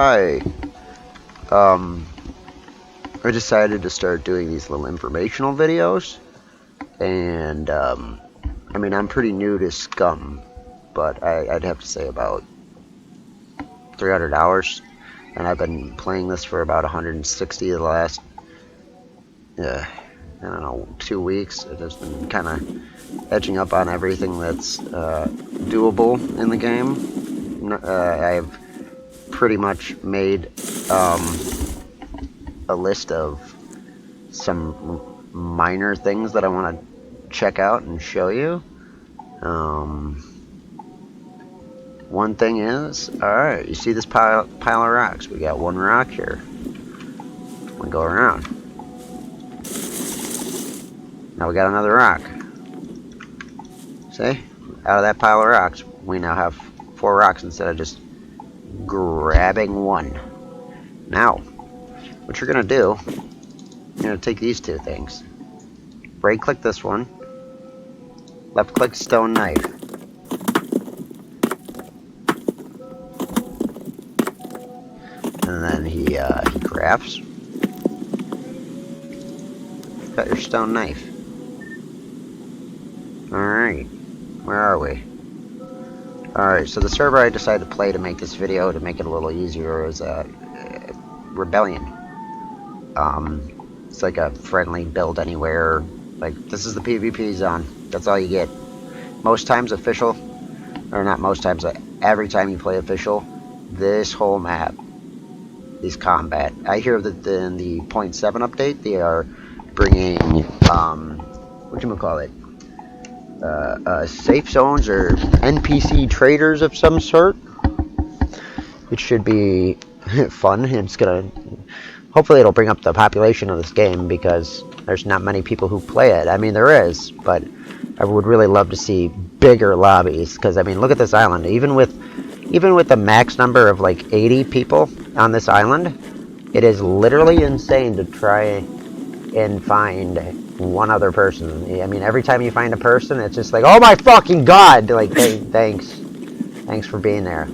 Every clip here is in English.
Hi. Um, I decided to start doing these little informational videos, and I mean, I'm pretty new to Scum, but I'd have to say about 300 hours, and I've been playing this for about 160 of the last, I don't know, 2 weeks. I've just been kind of edging up on everything that's doable in the game. I've pretty much made a list of some minor things that I want to check out and show you. One thing is, alright, you see this pile of rocks? We got one rock here. We go around. Now we got another rock. See? Out of that pile of rocks, we now have 4 rocks instead of just grabbing one. Now, what you're going to do, you're going to take these 2 things. Right click this one. Left click stone knife. And then he crafts. Got your stone knife. Alright, where are we? Alright, so the server I decided to play to make this video, to make it a little easier, is Rebellion. It's like a friendly build anywhere. Like, this is the PvP zone. That's all you get. Most times official, or not most times, every time you play official, this whole map is combat. I hear that in the 0.7 update, they are bringing, whatchamacallit, safe zones or NPC traders of some sort. It should be fun. It's gonna, hopefully it'll bring up the population of this game, because there's not many people who play it. I mean, there is, but I would really love to see bigger lobbies, because I mean, look at this island. Even with the max number of like 80 people on this island, it is literally insane to try and find one other person. I mean, every time you find a person, it's just like, oh my fucking god! Like, hey, thanks for being there.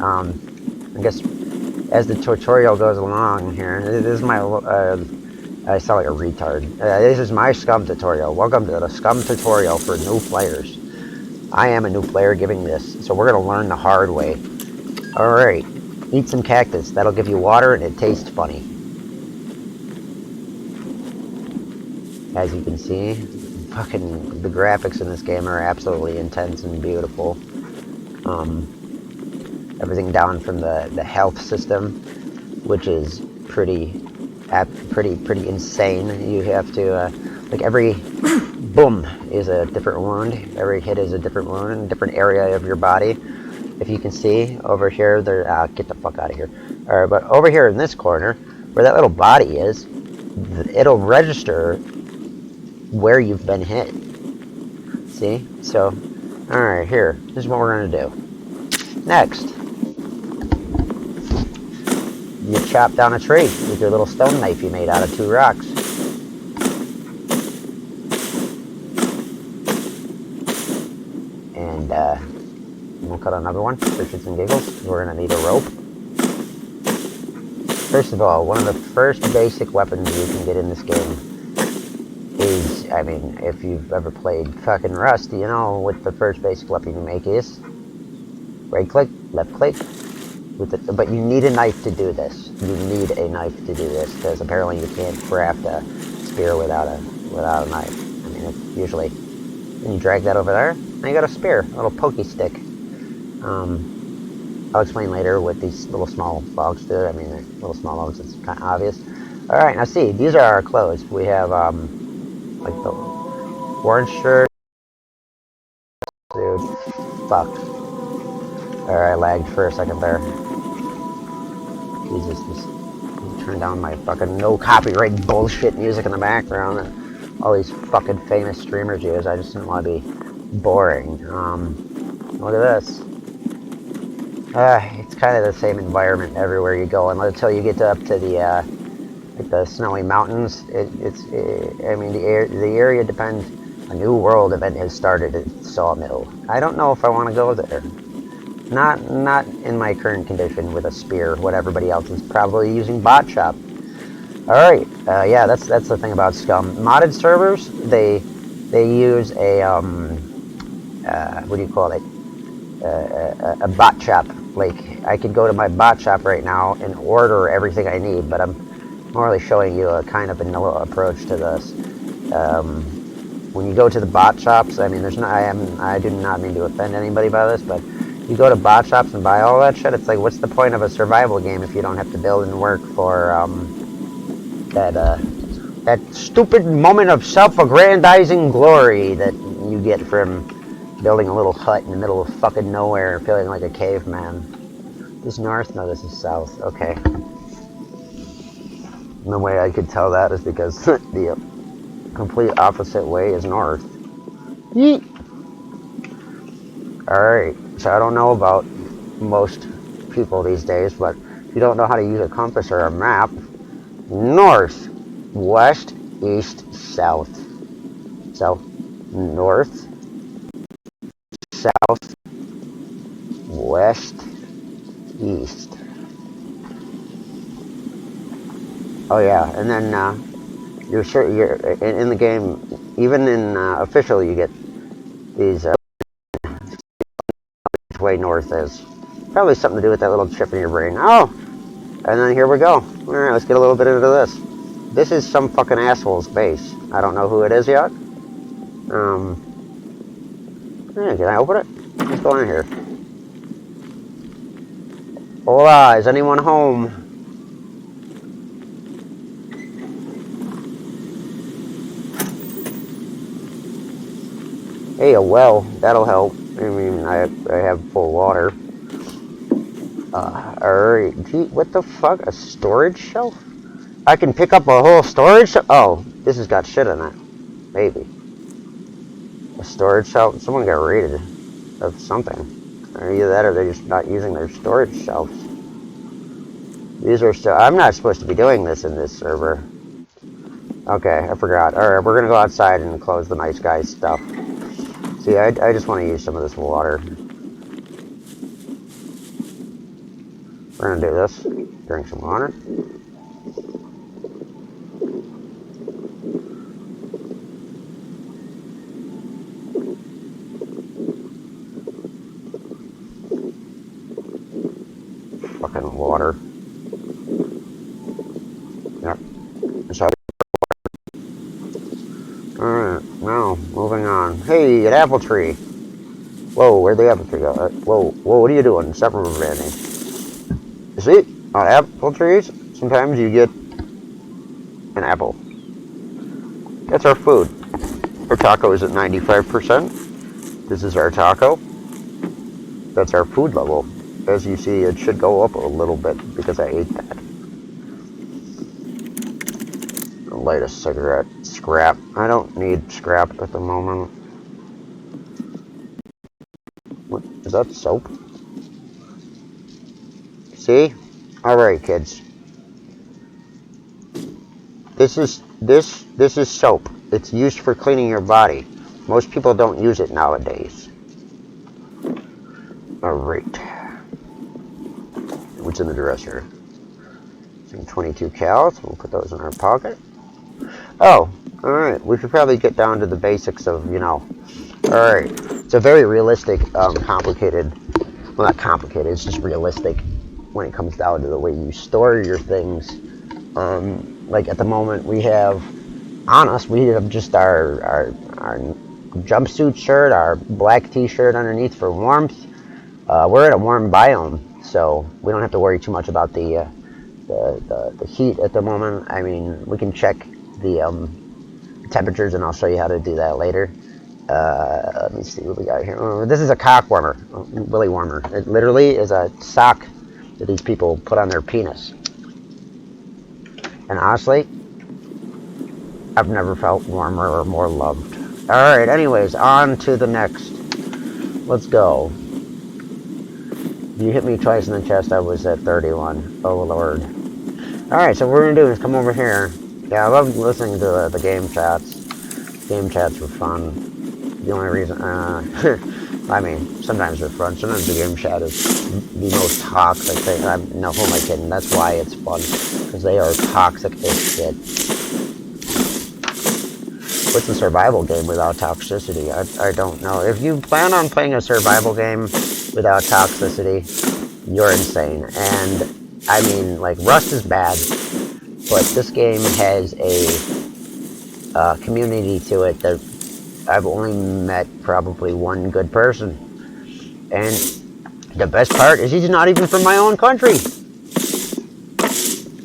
I guess as the tutorial goes along here, this is my, I sound like a retard. This is my Scum tutorial. Welcome to the Scum tutorial for new players. I am a new player giving this, so we're gonna learn the hard way. Alright, eat some cactus. That'll give you water and it tastes funny. As you can see, fucking the graphics in this game are absolutely intense and beautiful. Everything down from the health system, which is pretty insane. You have to like every boom is a different wound. Every hit is a different wound in a different area of your body. If you can see over here, there. Get the fuck out of here. All right, but over here in this corner, where that little body is, it'll register where you've been hit. See? So, all right, here. This is what we're gonna do. Next, you chop down a tree with your little stone knife you made out of 2 rocks. And we'll cut another one for shits and giggles. We're gonna need a rope. First of all, one of the first basic weapons you can get in this game is, I mean, if you've ever played fucking Rust, you know what the first basic weapon you make is. Right click, left click. But you need a knife to do this. You need a knife to do this, because apparently you can't craft a spear without a knife. I mean, it's usually, when you drag that over there, now you got a spear, a little pokey stick. I'll explain later what these little small logs do. I mean, they're little small logs, it's kind of obvious. Alright, now see, these are our clothes. We have, like the orange shirt. Dude, fuck. Alright, I lagged for a second there. Jesus, just turn down my fucking no copyright bullshit music in the background that all these fucking famous streamers use. I just didn't want to be boring. Look at this. It's kind of the same environment everywhere you go, until you get up to the like the snowy mountains. I mean, the area depends. A new world event has started at Sawmill. I don't know if I want to go there. Not in my current condition with a spear. What everybody else is probably using bot shop. All right. Yeah, that's the thing about Scum. Modded servers, they use a what do you call it? A bot shop. Like, I could go to my bot shop right now and order everything I need, but I'm more really showing you a kind of vanilla approach to this. When you go to the bot shops, I mean, I do not mean to offend anybody by this, but you go to bot shops and buy all that shit. It's like, what's the point of a survival game if you don't have to build and work for that stupid moment of self-aggrandizing glory that you get from building a little hut in the middle of fucking nowhere, feeling like a caveman. This is north? No, this is south. Okay. And the way I could tell that is because the complete opposite way is north. Yeet! Alright, so I don't know about most people these days, but if you don't know how to use a compass or a map, north, west, east, south. So, north, south, west, east. Oh yeah, and then you're in the game, even in official, you get these which way north is. Probably something to do with that little chip in your brain. Oh, and then here we go. All right, let's get a little bit into this. This is some fucking asshole's base. I don't know who it is yet. Yeah, can I open it? Let's go in here. Hola, is anyone home? Hey, a well, that'll help. I mean, I have full water. Alright, gee, what the fuck? A storage shelf? I can pick up a whole storage shelf? Oh, this has got shit in it. Maybe. A storage shelf? Someone got raided of something. Or either that or they're just not using their storage shelves. These are still... I'm not supposed to be doing this in this server. Okay, I forgot. Alright, we're gonna go outside and close the nice guy stuff. See, I just want to use some of this water. We're gonna do this. Drink some water. Fucking water. Yep. So, alright, now, moving on. Hey, an apple tree. Whoa, where'd the apple tree go? Whoa, what are you doing? Separate from Randy. You see, on apple trees, sometimes you get an apple. That's our food. Our taco is at 95%. This is our taco. That's our food level. As you see, it should go up a little bit because I ate that. Light a cigarette. Scrap. I don't need scrap at the moment. What, is that soap? See? Alright, kids. This is soap. It's used for cleaning your body. Most people don't use it nowadays. Alright. What's in the dresser? Some 22 cals. We'll put those in our pocket. Oh, alright. We should probably get down to the basics of, you know. Alright. It's a very realistic, complicated... Well, not complicated. It's just realistic when it comes down to the way you store your things. Like at the moment we have on us, we have just our jumpsuit shirt, our black t-shirt underneath for warmth. We're in a warm biome, so we don't have to worry too much about the heat at the moment. I mean, we can check the temperatures, and I'll show you how to do that later. Let me see what we got here. Oh, this is a cock warmer, willy warmer. It literally is a sock that these people put on their penis. And honestly, I've never felt warmer or more loved. Alright, anyways, on to the next. Let's go. You hit me twice in the chest, I was at 31. Oh, Lord. Alright, so what we're going to do is come over here. Yeah, I love listening to the game chats. Game chats were fun. The only reason... I mean, sometimes they're fun. Sometimes the game chat is the most toxic thing. No, who am I kidding? That's why it's fun. Because they are toxic as shit. What's a survival game without toxicity? I don't know. If you plan on playing a survival game without toxicity, you're insane. And, I mean, like, Rust is bad, but this game has a community to it that I've only met probably one good person. And the best part is he's not even from my own country.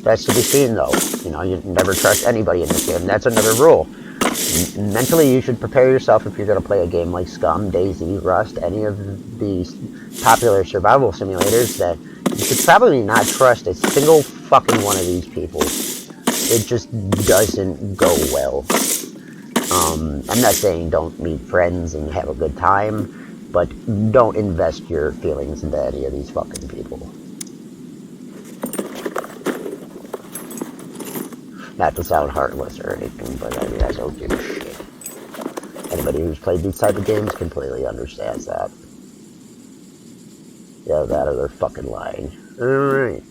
That's to be seen, though. You know, you never trust anybody in this game. That's another rule. Mentally, you should prepare yourself if you're going to play a game like Scum, DayZ, Rust, any of these popular survival simulators, that you should probably not trust a single fucking one of these people. It just doesn't go well. I'm not saying don't meet friends and have a good time, but don't invest your feelings into any of these fucking people. Not to sound heartless or anything, but I mean, I don't give a shit. Anybody who's played these type of games completely understands that. Yeah, that or they're fucking lying. Alright.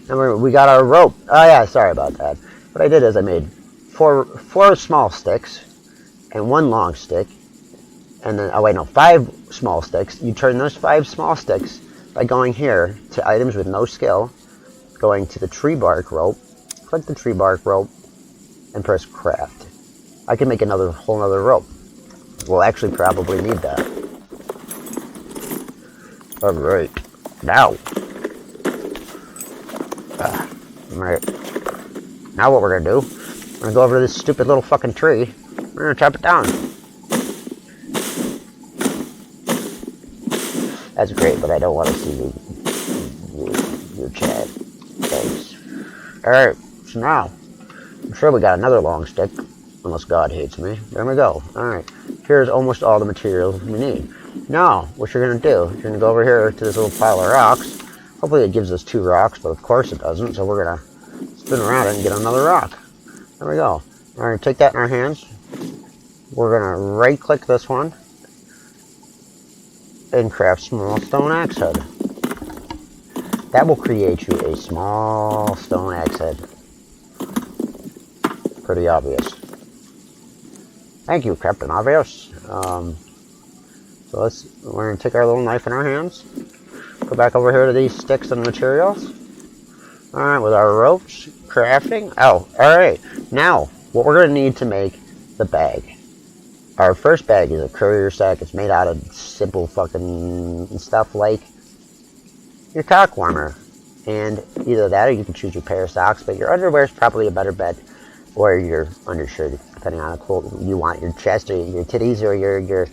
Now we got our rope. Oh yeah, sorry about that. What I did is I made four small sticks and one long stick. And then, 5 small sticks. You turn those 5 small sticks by going here to items with no skill, going to the tree bark rope, click the tree bark rope, and press craft. I can make whole nother rope. We'll actually probably need that. Alright. Now. Alright. Now what we're gonna do, we're gonna go over to this stupid little fucking tree. We're gonna chop it down. That's great, but I don't want to see your chat. Thanks. Alright. So now, I'm sure we got another long stick, unless God hates me. There we go. Alright, here's almost all the materials we need. Now, what you're going to do, you're going to go over here to this little pile of rocks. Hopefully it gives us 2 rocks, but of course it doesn't, so we're going to spin around it and get another rock. There we go. We're going to take that in our hands. We're going to right-click this one and craft small stone axe head. That will create you a small stone axe head. Pretty obvious. Thank you, Captain Obvious. So we're going to take our little knife in our hands. Go back over here to these sticks and materials. Alright, with our ropes, crafting. Oh, alright. Now, what we're going to need to make the bag. Our first bag is a courier sack. It's made out of simple fucking stuff like your cock warmer. And either that or you can choose your pair of socks, but your underwear is probably a better bet. Or your undershirt, depending on how cold you want your chest or your titties or your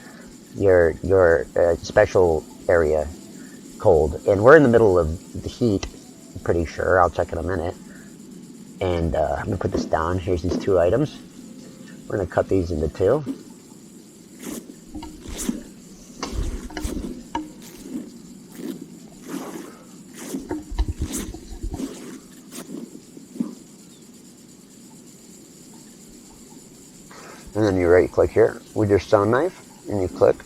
special area cold. And we're in the middle of the heat, I'm pretty sure. I'll check in a minute. And I'm going to put this down. Here's these 2 items. We're going to cut these into 2. And then you right click here with your stone knife and you click.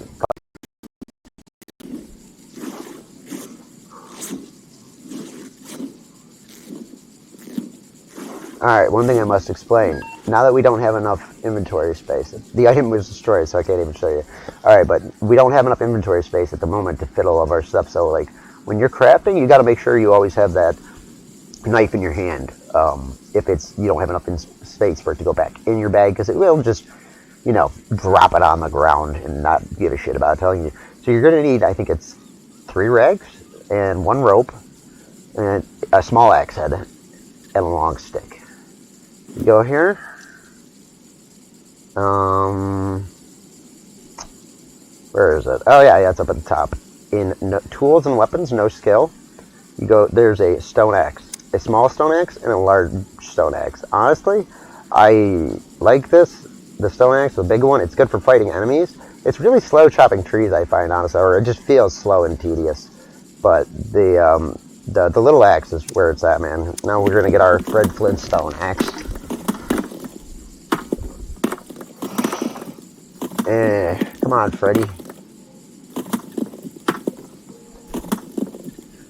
Alright, one thing I must explain. Now that we don't have enough inventory space, the item was destroyed, so I can't even show you. Alright, but we don't have enough inventory space at the moment to fit all of our stuff, so like when you're crafting, you gotta make sure you always have that knife in your hand. If you don't have enough space for it to go back in your bag, because it will just, you know, drop it on the ground and not give a shit about telling you. So you're going to need, I think it's 3 rags and 1 rope and a small axe head and a long stick. You go here. Where is it? Oh yeah, it's up at the top. In tools and weapons, no skill. You go. There's a stone axe. A small stone axe and a large stone axe. Honestly, I like the stone axe, the big one. It's good for fighting enemies. It's really slow chopping trees, I find, honestly, or it just feels slow and tedious. But the little axe is where it's at, man. Now we're gonna get our Fred Flintstone axe. Come on, Freddy.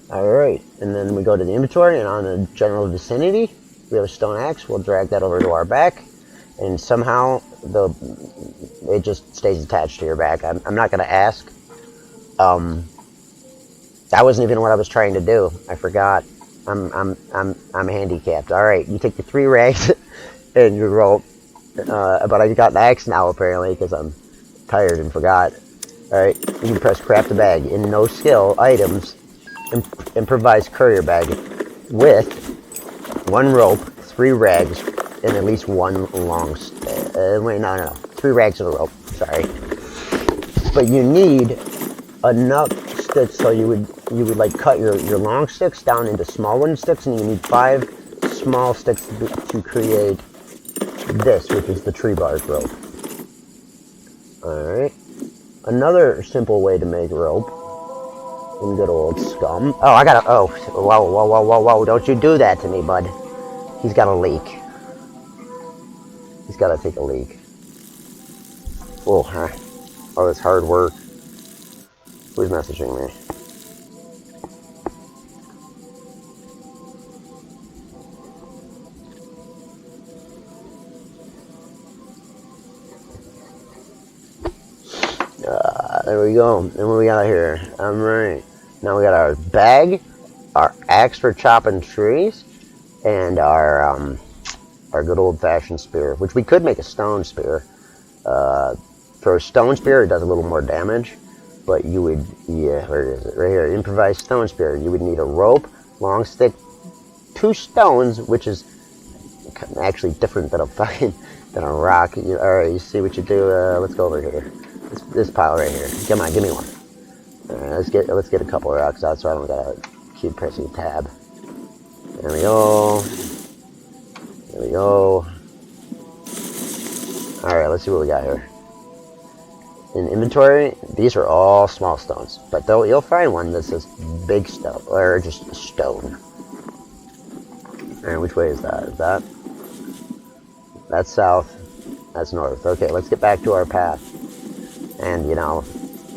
Alright, and then we go to the inventory, and on the general vicinity, we have a stone axe. We'll drag that over to our back, and somehow it just stays attached to your back. I'm not going to ask. That wasn't even what I was trying to do. I forgot. I'm handicapped. Alright, you take the 3 rags and your rope. But I got an axe now, apparently, because I'm tired and forgot. Alright, you can press craft a bag. In no skill items, improvise courier bag with 1 rope, 3 rags, and at least 1 long stick. Wait, no. 3 rags and a rope. Sorry. But you need enough sticks so you would like cut your long sticks down into small wooden sticks, and you need 5 small sticks to create this, which is the tree bark rope. Alright. Another simple way to make rope in good old scum. Oh, I gotta. Oh, whoa. Don't you do that to me, bud. He's got a leak. He's gotta take a leak. Oh, huh. Oh, it's hard work. Who's messaging me? There we go. And what we got here? Alright. Now we got our bag, our axe for chopping trees, and our good old-fashioned spear, which we could make a stone spear. For a stone spear, it does a little more damage, but you would, where is it? Right here, improvised stone spear. You would need a rope, long stick, 2 stones, which is actually different than a rock. Alright, you see what you do? Let's go over here. This pile right here. Come on, give me one. Alright, let's get a couple of rocks out so I don't gotta keep pressing tab. There we go. There we go. Alright, let's see what we got here. In inventory, these are all small stones, but though you'll find one that says big stone, or just stone. Alright, which way is that? That's south. That's north. Okay, let's get back to our path. And,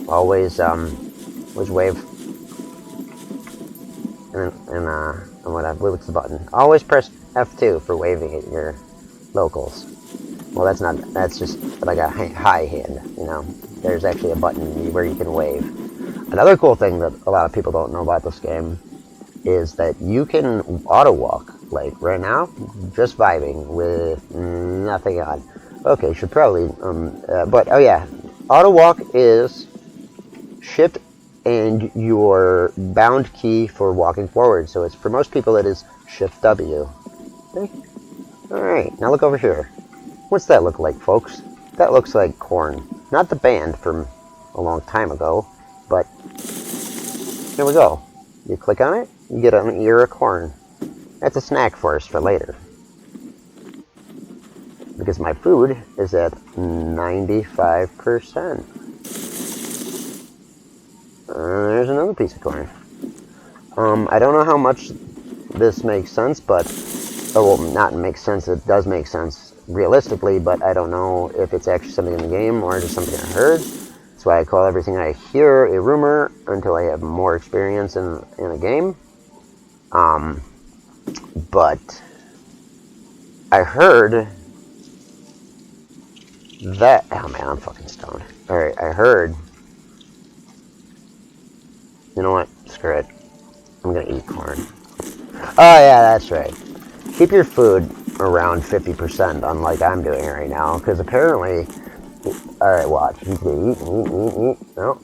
always wave. And what's the button? Always press F2 for waving at your locals. Well, that's just like a high hand, There's actually a button where you can wave. Another cool thing that a lot of people don't know about this game is that you can auto walk. Like right now, just vibing with nothing on. Okay, should probably, but oh yeah. Auto walk is shift and your bound key for walking forward. So it's for most people it is shift W. Okay. Alright, now look over here. What's that look like, folks? That looks like corn. Not the band from a long time ago, but here we go. You click on it, you get an ear of corn. That's a snack for us for later. Because my food is at 95%. There's another piece of corn. I don't know how much this makes sense, but... Oh, well, not makes sense. It does make sense realistically, but I don't know if it's actually something in the game or just something I heard. That's why I call everything I hear a rumor until I have more experience in a game. But... I heard... that... Oh man, I'm fucking stoned. Alright, I heard... You know what? Screw it. I'm gonna eat corn. Oh yeah, that's right. Keep your food around 50%, unlike I'm doing right now, because apparently... Alright, watch. He's gonna eat. No.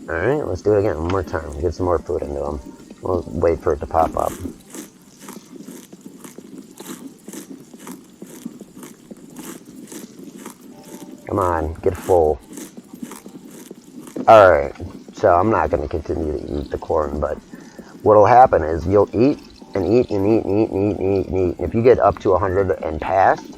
Alright, let's do it again one more time. Get some more food into him. We'll wait for it to pop up. Come on, get full. Alright, so I'm not going to continue to eat the corn, but what'll happen is you'll eat and eat and eat and eat and eat and eat and eat. If you get up to 100 and past,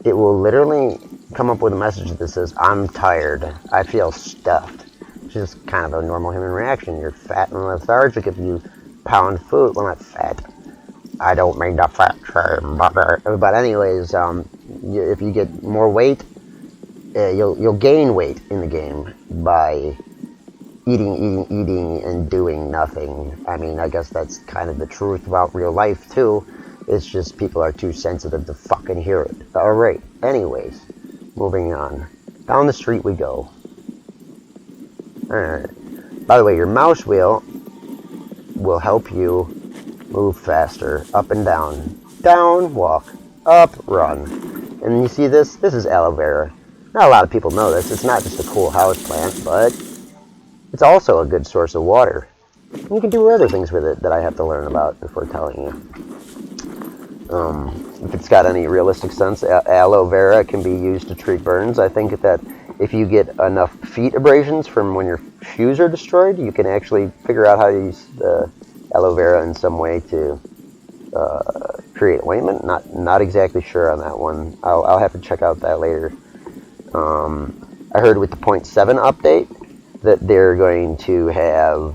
it will literally come up with a message that says, I'm tired, I feel stuffed. Which is kind of a normal human reaction. You're fat and lethargic if you pound food. Well, not fat. I don't mean the fat term, but anyways, if you get more weight, you'll gain weight in the game by eating, and doing nothing. I mean, I guess that's kind of the truth about real life, too. It's just people are too sensitive to fucking hear it. Alright, anyways, moving on. Down the street we go. Alright. By the way, your mouse wheel will help you move faster. Up and down. Down, walk. Up, run. And you see this? This is aloe vera. Not a lot of people know this. It's not just a cool house plant, but it's also a good source of water. And you can do other things with it that I have to learn about before telling you. If it's got any realistic sense, aloe vera can be used to treat burns. I think that if you get enough feet abrasions from when your shoes are destroyed, you can actually figure out how to use the aloe vera in some way to create ointment. Not exactly sure on that one. I'll have to check out that later. I heard with the 0.7 update that they're going to have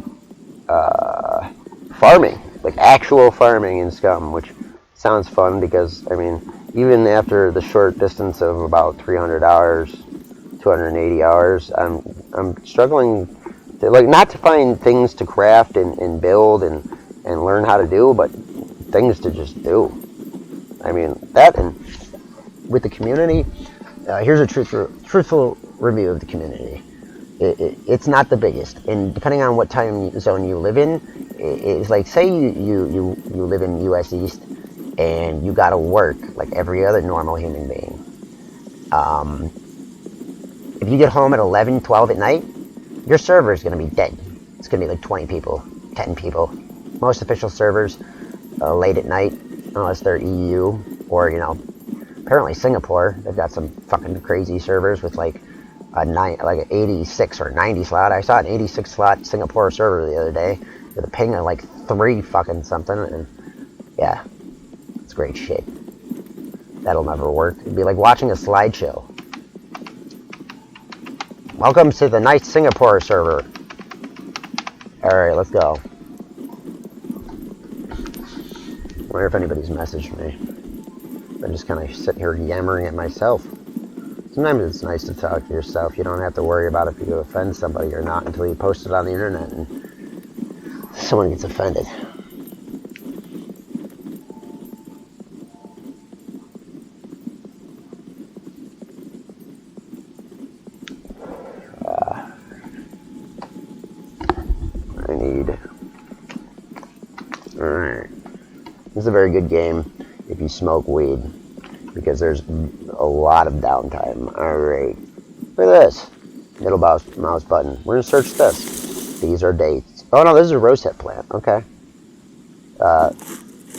farming, like actual farming in Scum, which sounds fun because, I mean, even after the short distance of about 300 hours, 280 hours, I'm struggling to, like, not to find things to craft and build and learn how to do, but things to just do. I mean, that, and with the community, here's a truthful review of the community. It's not the biggest, and depending on what time zone you live in, it's like, say you live in US East, and you gotta work like every other normal human being. If you get home at 11, 12 at night, your server is gonna be dead. It's gonna be like 20 people, 10 people. Most official servers, late at night, unless they're EU, or, you know, apparently Singapore, they've got some fucking crazy servers with like an 86 or 90 slot. I saw an 86 slot Singapore server the other day with a ping of like 3 fucking something, and yeah, it's great shit. That'll never work. It'd be like watching a slideshow. Welcome to the nice Singapore server. Alright, let's go. I wonder if anybody's messaged me. I'm just kind of sitting here yammering at myself. Sometimes it's nice to talk to yourself. You don't have to worry about if you offend somebody or not until you post it on the internet and someone gets offended. Alright. This is a very good game if you smoke weed, because there's a lot of downtime. Alright. Look at this. Middle mouse button. We're going to search this. These are dates. Oh no, this is a rosehip plant. Okay.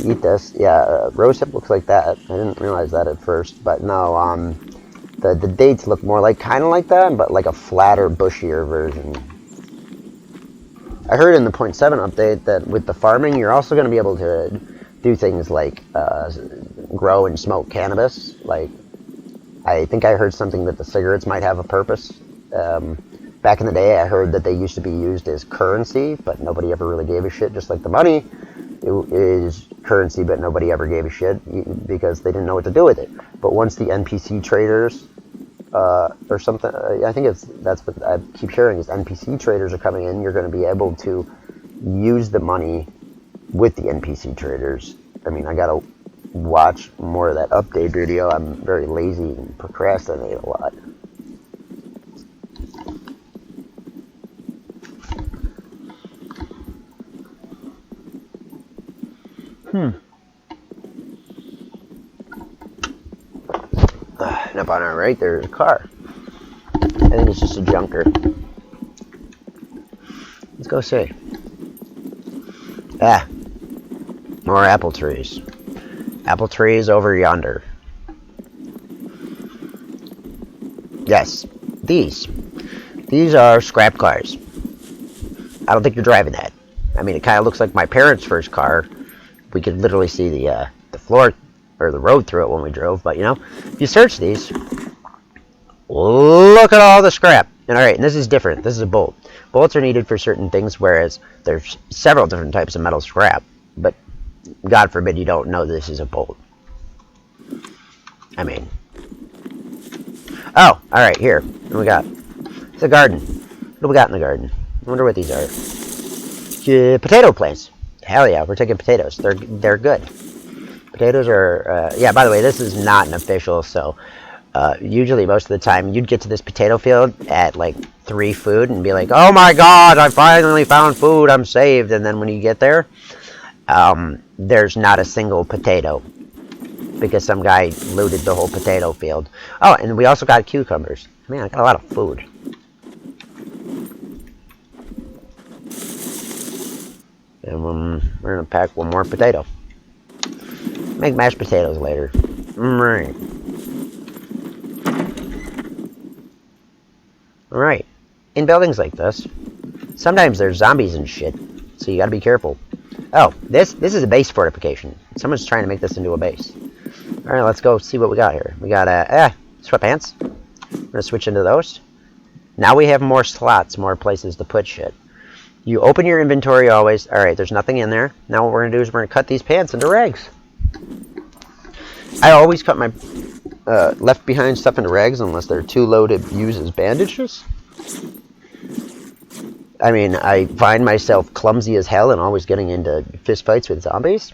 Eat this. Yeah, rosehip looks like that. I didn't realize that at first. But no, the dates look more like, kind of like that, but like a flatter, bushier version. I heard in the 0.7 update that with the farming, you're also going to be able to do things like grow and smoke cannabis. Like, I think I heard something that the cigarettes might have a purpose. Back in the day, I heard that they used to be used as currency, but nobody ever really gave a shit. Just like the money is currency, but nobody ever gave a shit because they didn't know what to do with it. But once the NPC traders or something, I think that's what I keep hearing is NPC traders are coming in. You're going to be able to use the money with the NPC traders. I mean, I gotta watch more of that update video. I'm very lazy and procrastinate a lot. And up on our right, there's a car. I think it's just a junker. Let's go see. Ah, more apple trees. Apple trees over yonder. Yes, these are scrap cars. I don't think you're driving that. I mean, it kind of looks like my parents' first car. We could literally see the floor or the road through it when we drove. But you know, if you search these, look at all the scrap. And all right, and this is different. This is a bolt. Bolts are needed for certain things, whereas there's several different types of metal scrap. But God forbid you don't know this is a bolt. I mean, oh, all right, here. What do we got? It's a garden. What do we got in the garden? wonder what these are. Yeah, potato plants. Hell yeah, we're taking potatoes. They're good. Potatoes are, yeah, by the way, this is not an official, so usually most of the time you'd get to this potato field at like 3 food and be like, oh my god, I finally found food, I'm saved. And then when you get there, there's not a single potato because some guy looted the whole potato field. Oh, and we also got cucumbers. Man, I got a lot of food. And we're going to pack one more potato. Make mashed potatoes later. Right. Alright. In buildings like this, sometimes there's zombies and shit, so you gotta be careful. Oh, this is a base fortification. Someone's trying to make this into a base. Alright, let's go see what we got here. We got, sweatpants. We're gonna switch into those. Now we have more slots, more places to put shit. You open your inventory always. Alright, there's nothing in there. Now what we're gonna do is we're gonna cut these pants into rags. I always cut my left behind stuff into rags unless they're too low to use as bandages. I mean, I find myself clumsy as hell and always getting into fist fights with zombies.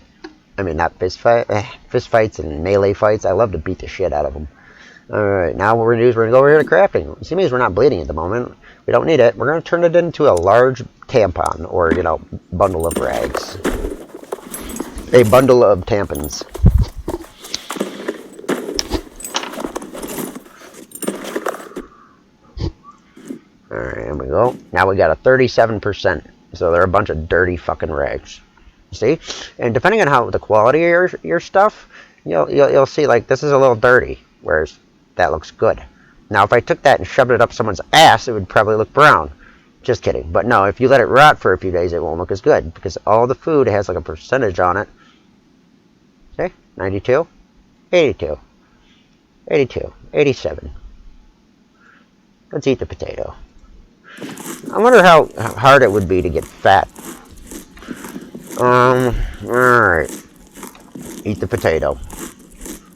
I mean, not fist fights and melee fights. I love to beat the shit out of them. Alright, now what we're going to do is we're going to go over here to crafting. See, means we're not bleeding at the moment. We don't need it. We're going to turn it into a large tampon or, you know, bundle of rags. A bundle of tampons. Alright, here we go. Now we got a 37%. So they're a bunch of dirty fucking rags. See? And depending on how the quality of your stuff, you'll see, like, this is a little dirty. Whereas that looks good. Now, if I took that and shoved it up someone's ass, it would probably look brown. Just kidding. But no, if you let it rot for a few days, it won't look as good. Because all the food has, like, a percentage on it. See? 92. 82. 82. 87. Let's eat the potato. I wonder how hard it would be to get fat. Alright. Eat the potato.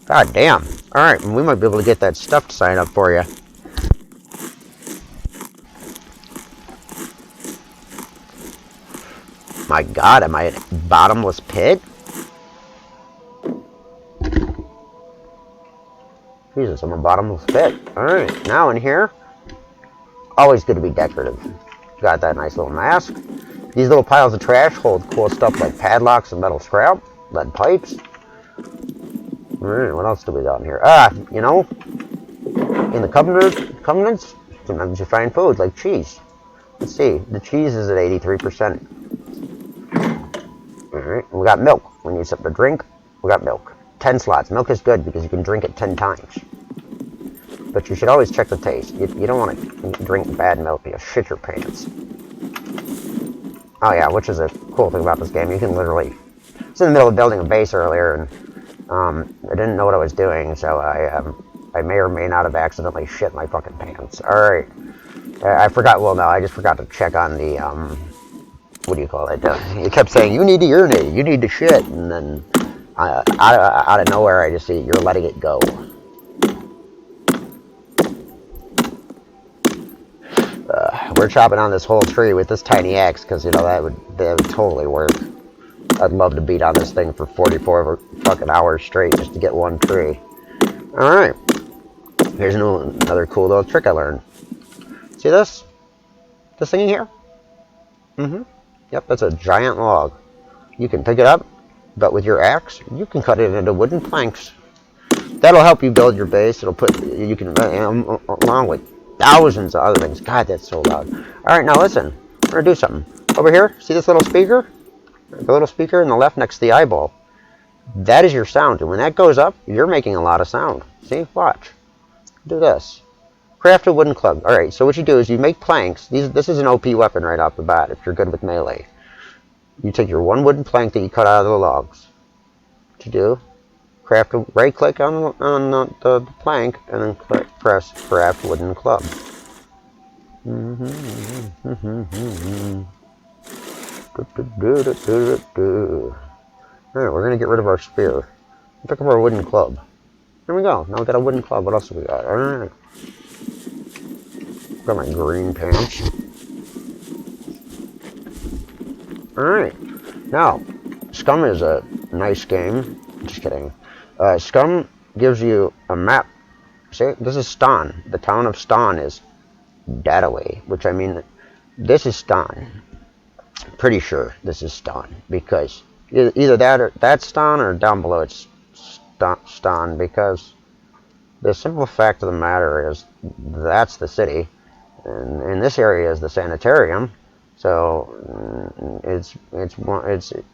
God damn. Alright, we might be able to get that stuffed sign up for you. My god, am I in a bottomless pit? Jesus, I'm a bottomless pit. Alright, now in here. Always good to be decorative. Got that nice little mask. These little piles of trash hold cool stuff like padlocks and metal scrap, lead pipes. What else do we got in here? You know, in the covenants, sometimes you find food like cheese. Let's see, the cheese is at 83%. Alright, we got milk. We need something to drink. We got milk. 10 slots. Milk is good because you can drink it 10 times. But you should always check the taste. You don't want to drink bad milk. You'll shit your pants. Oh yeah, which is a cool thing about this game. You can literally... I was in the middle of building a base earlier, and I didn't know what I was doing, so I may or may not have accidentally shit my fucking pants. Alright. I forgot... Well, no, I just forgot to check on the... what do you call it? It kept saying, you need to urinate, you need to shit, and then out of nowhere I just see, you're letting it go. We're chopping on this whole tree with this tiny axe because, you know, that would totally work. I'd love to beat on this thing for 44 fucking hours straight just to get one tree. Alright. Here's another cool little trick I learned. See this? This thing in here? Yep, that's a giant log. You can pick it up, but with your axe, you can cut it into wooden planks. That'll help you build your base. It'll put, you can, along with thousands of other things. God, that's so loud. Alright, now listen. We're going to do something. Over here, see this little speaker? The little speaker in the left next to the eyeball. That is your sound. And when that goes up, you're making a lot of sound. See? Watch. Do this. Craft a wooden club. Alright, so what you do is you make planks. This is an OP weapon right off the bat if you're good with melee. You take your one wooden plank that you cut out of the logs. What you do? Right click on the plank and then press craft wooden club. Alright, we're gonna get rid of our spear. Pick up our wooden club. There we go. Now we got a wooden club. What else do we got? Alright. Got my green pants. Alright. Now, Scum is a nice game. Just kidding. Scum gives you a map. See, this is Stan. The town of Stan is that away, which I mean, this is Stan. Pretty sure this is Stan, because either that or that's Stan, or down below it's Stan, because the simple fact of the matter is that's the city, and in this area is the sanitarium. So it's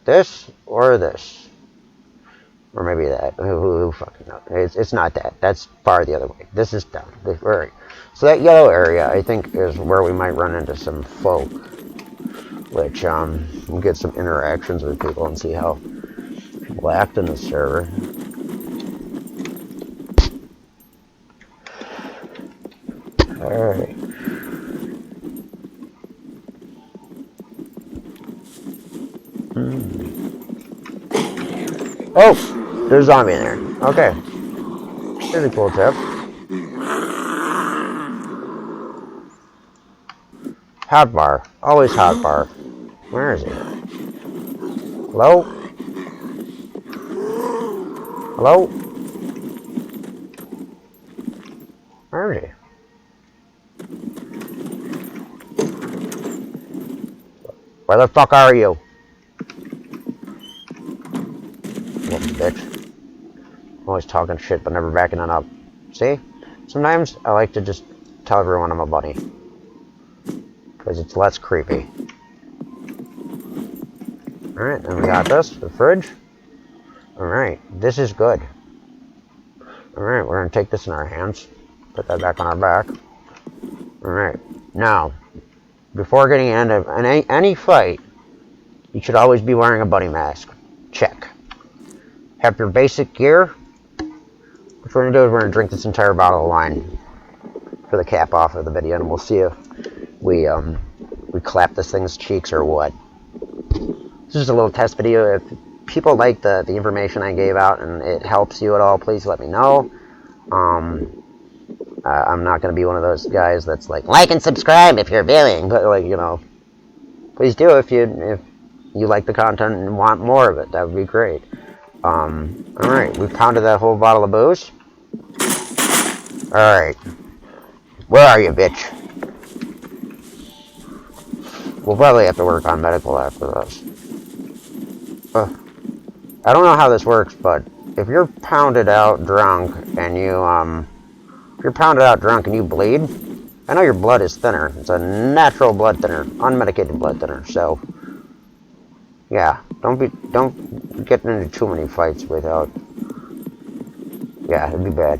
this or this, or maybe that. Who fucking knows? It's not that. That's far the other way. This is down. Right. So that yellow area, I think, is where we might run into some folk, which we'll get some interactions with people and see how people act in the server. Alright. Oh! There's a zombie in there. Okay. Here's a cool tip. Hot bar. Always hot bar. Where is he? Hello? Hello? Where is he? Where the fuck are you? Little bitch. Always talking shit but never backing it up. See? Sometimes I like to just tell everyone I'm a bunny. Because it's less creepy. Alright, and we got this, the fridge. Alright, this is good. Alright, we're going to take this in our hands. Put that back on our back. Alright, now, before getting into any fight, you should always be wearing a bunny mask. Check. Have your basic gear. What we're going to do is we're going to drink this entire bottle of wine for the cap off of the video, and we'll see if we clap this thing's cheeks or what. This is just a little test video. If people like the information I gave out and it helps you at all, please let me know. I'm not going to be one of those guys that's like and subscribe if you're viewing, but please do if you like the content and want more of it. That would be great. Alright, we pounded that whole bottle of booze. Alright. Where are you, bitch? We'll probably have to work on medical after this. I don't know how this works, but if you're pounded out drunk and you bleed, I know your blood is thinner. It's a natural blood thinner, unmedicated blood thinner. So, yeah, don't get into too many fights without. Yeah, it'd be bad.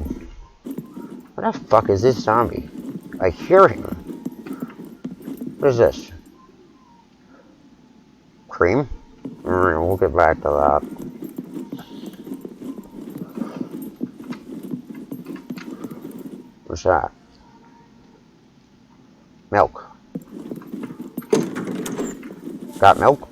What the fuck is this zombie? I hear him. What is this? Cream? Alright, we'll get back to that. What's that? Milk. Got milk?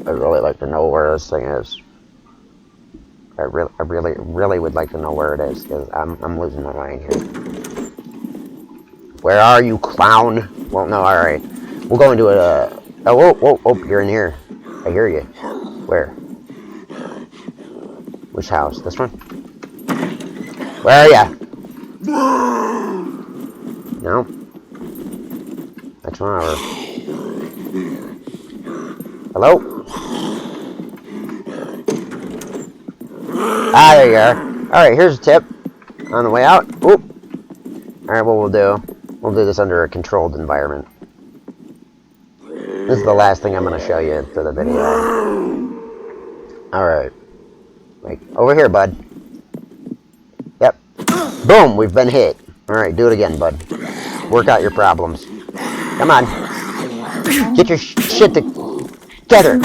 I'd really like to know where this thing is. I really would like to know where it is, because I'm losing my mind here. Where are you, clown? Well, no, alright. We'll go into a... Oh, you're in here. I hear you. Where? Which house? This one? Where are ya? No. Next one over. Hello? Ah, there you are. Alright, here's a tip. On the way out. Oop. Alright, what we'll do this under a controlled environment. This is the last thing I'm going to show you for the video. Alright. Like, over here, bud. Yep. Boom, we've been hit. Alright, do it again, bud. Work out your problems. Come on. Get your shit together.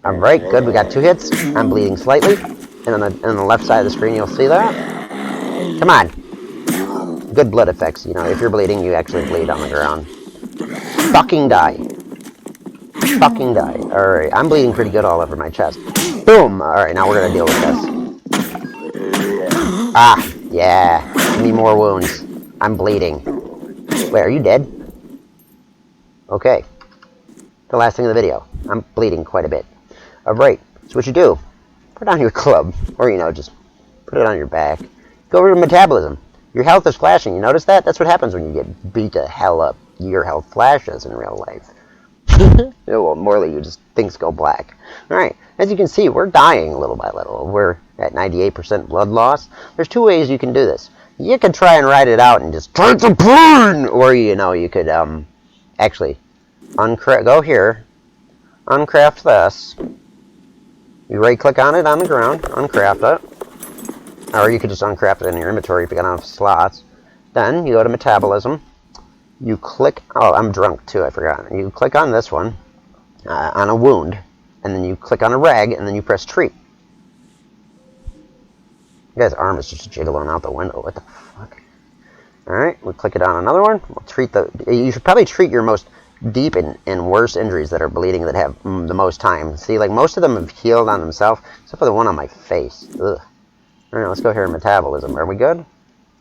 Alright, good. We got 2 hits. I'm bleeding slightly. And on the left side of the screen, you'll see that. Come on. Good blood effects. If you're bleeding, you actually bleed on the ground. Fucking die. Fucking die. Alright, I'm bleeding pretty good all over my chest. Boom! Alright, now we're gonna deal with this. Ah, yeah. Give me more wounds. I'm bleeding. Wait, are you dead? Okay. The last thing of the video. I'm bleeding quite a bit. Alright, so what you do, put on your club, or just put it on your back. Go over to metabolism. Your health is flashing. You notice that? That's what happens when you get beat to hell up. Your health flashes in real life. Well, morally, things go black. Alright, as you can see, we're dying little by little. We're at 98% blood loss. There's two ways you can do this. You could try and ride it out and just try to burn! Or, you could, actually, go here, uncraft this. You right-click on it on the ground, uncraft it. Or you could just uncraft it in your inventory if you got enough slots. Then, you go to metabolism. You click, oh, I'm drunk too, I forgot. You click on this one, on a wound, and then you click on a rag, and then you press treat. You guy's arm is just jiggling out the window. What the fuck? Alright, we'll click it on another one. We'll treat you should probably treat your most deep and worst injuries that are bleeding that have the most time. See, like, most of them have healed on themselves, except for the one on my face. Ugh. Alright, let's go here in metabolism. Are we good?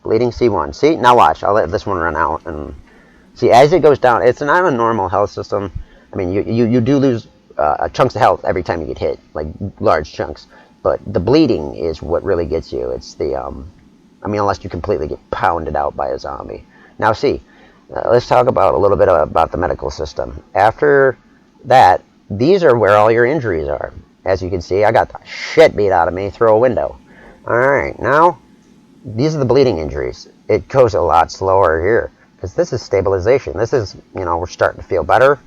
Bleeding C1. See, now watch. I'll let this one run out, and see, as it goes down, it's not a normal health system. I mean, you do lose chunks of health every time you get hit, like large chunks. But the bleeding is what really gets you. It's the, I mean, unless you completely get pounded out by a zombie. Now, see, let's talk about a little bit about the medical system. After that, these are where all your injuries are. As you can see, I got the shit beat out of me through a window. Alright, now, these are the bleeding injuries. It goes a lot slower here. Because this is stabilization. This is, we're starting to feel better.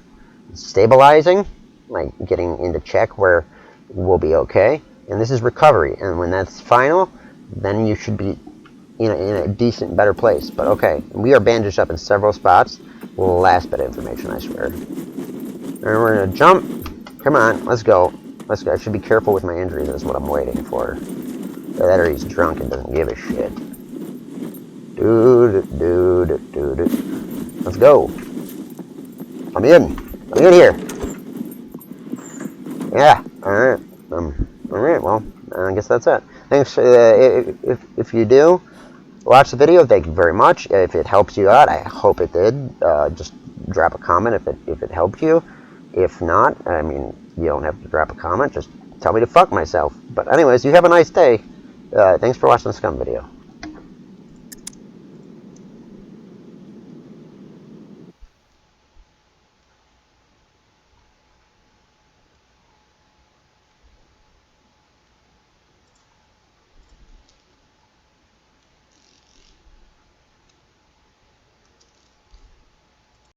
Stabilizing, like getting into check where we'll be okay. And this is recovery. And when that's final, then you should be in a decent, better place. But okay, we are bandaged up in several spots. Last bit of information, I swear. And we're going to jump. Come on, let's go. Let's go. I should be careful with my injuries. That's what I'm waiting for. That or he's drunk and doesn't give a shit. Dude. Let's go. I'm in here. Yeah. Alright. Alright, well, I guess that's it. Thanks. If you do watch the video, thank you very much. If it helps you out, I hope it did. Just drop a comment if it helped you. If not, I mean, you don't have to drop a comment. Just tell me to fuck myself. But anyways, you have a nice day. Thanks for watching the Scum video.